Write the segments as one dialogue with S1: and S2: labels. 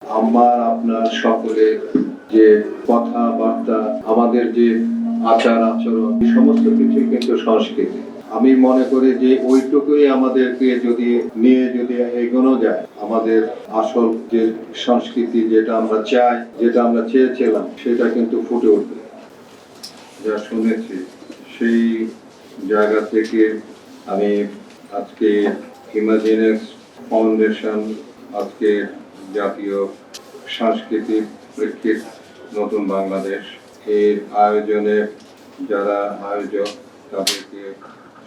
S1: আমার আপনার সকলের যে কথাবার্তা, আমাদের যে আচার আচরণ, সমস্ত কিছু কিন্তু সংস্কৃতি। আমি মনে করি যে ওইটুকুই আমাদেরকে যদি এগোনো যায়, আমাদের আসল যে সংস্কৃতি, যেটা আমরা চাই, যেটা আমরা চেয়েছিলাম, সেটা কিন্তু ফুটে উঠবে। যা শুনেছি সেই জায়গা থেকে আমি আজকে ইমাজিনেস ফাউন্ডেশন, আজকে জাতীয় সাংস্কৃতিক প্রেক্ষিত নতুন বাংলাদেশ এর আয়োজনে যারা আয়োজক তাদেরকে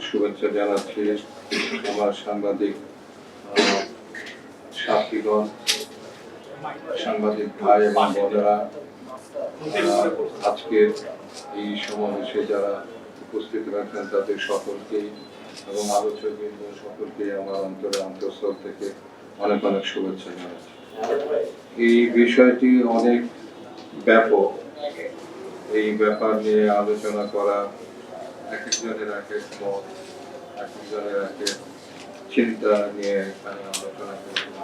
S1: শুভেচ্ছা জানাচ্ছি। আমার সাংবাদিক সাথীগণ, সাংবাদিক ভাই এবং বোনেরা, আজকের এই সমাবেশে যারা উপস্থিত রাখেন তাদের সকলকেই এবং আলোচকবৃন্দ সকলকে আমার অন্তঃস্থল থেকে অনেক অনেক শুভেচ্ছা জানাচ্ছি। এই বিষয়টি অনেক ব্যাপক। এই ব্যাপার নিয়ে আলোচনা করা, এক একজনের এক এক মত, এক একজনের এক এক চিন্তা নিয়ে এখানে আলোচনা করব।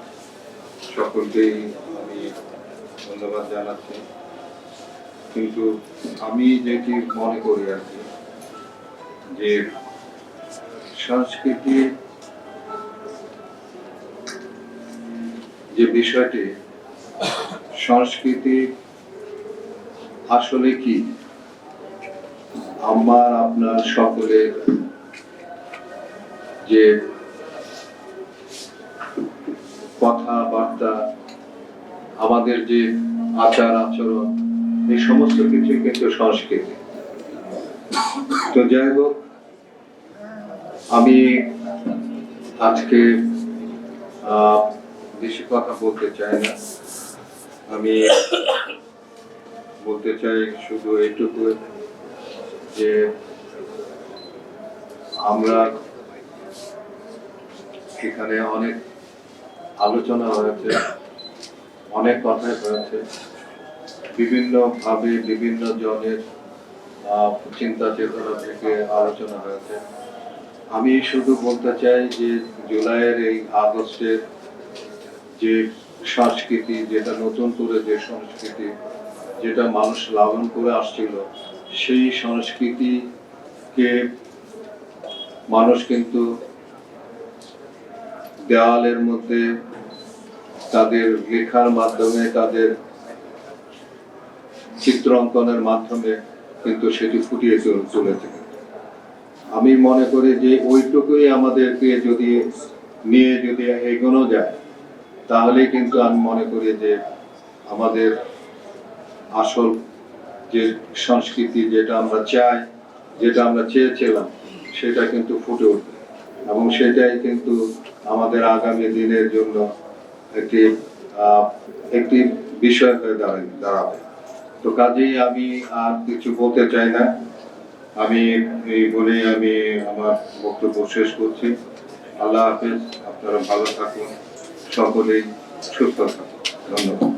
S1: সকলকেই আমি ধন্যবাদ জানাচ্ছি। কিন্তু আমি যেটি মনে করি আর কি, যে সংস্কৃতি যে বিষয়টি, সংস্কৃতি আসলে কি আমার আপনার সকলের যে কথাবার্তা, আমাদের যে আচার আচরণ, এই সমস্ত কিছু কিন্তু সংস্কৃতি। তো যাই হোক, আমি আজকে বেশি কথা বলতে চাই না। আমি বলতে চাই শুধু এইটুকু যে আমরা এখানে অনেক আলোচনা হয়েছে, অনেক কথাই হয়েছে, বিভিন্ন ভাবে বিভিন্ন জনের চিন্তা চেতনা থেকে আলোচনা হয়েছে। আমি শুধু বলতে চাই যে জুলাইয়ের এই আগস্টের যে সংস্কৃতি, যেটা নতুন করে যে সংস্কৃতি, যেটা মানুষ লালন করে আসছিল, সেই সংস্কৃতিকে মানুষ কিন্তু দেওয়ালের মধ্যে তাদের লেখার মাধ্যমে, তাদের চিত্র অঙ্কনের মাধ্যমে কিন্তু সেটি ফুটিয়ে তুলেছে। আমি মনে করি যে ওইটুকুই আমাদেরকে যদি এগোনো যায়, তাহলে কিন্তু আমি মনে করি যে আমাদের আসল যে সংস্কৃতি, যেটা আমরা চাই, যেটা আমরা চেয়েছিলাম, সেটা কিন্তু ফুটে উঠবে এবং সেটাই কিন্তু আমাদের আগামী দিনের জন্য একটি বিষয় হয়ে দাঁড়াবে। তো কাজেই আমি আর কিছু বলতে চাই না। আমি এই বলে আমি আমার বক্তব্য শেষ করছি। আল্লাহ হাফেজ। আপনারা ভালো থাকুন, সকলেই সুস্থ থাকুন। ধন্যবাদ।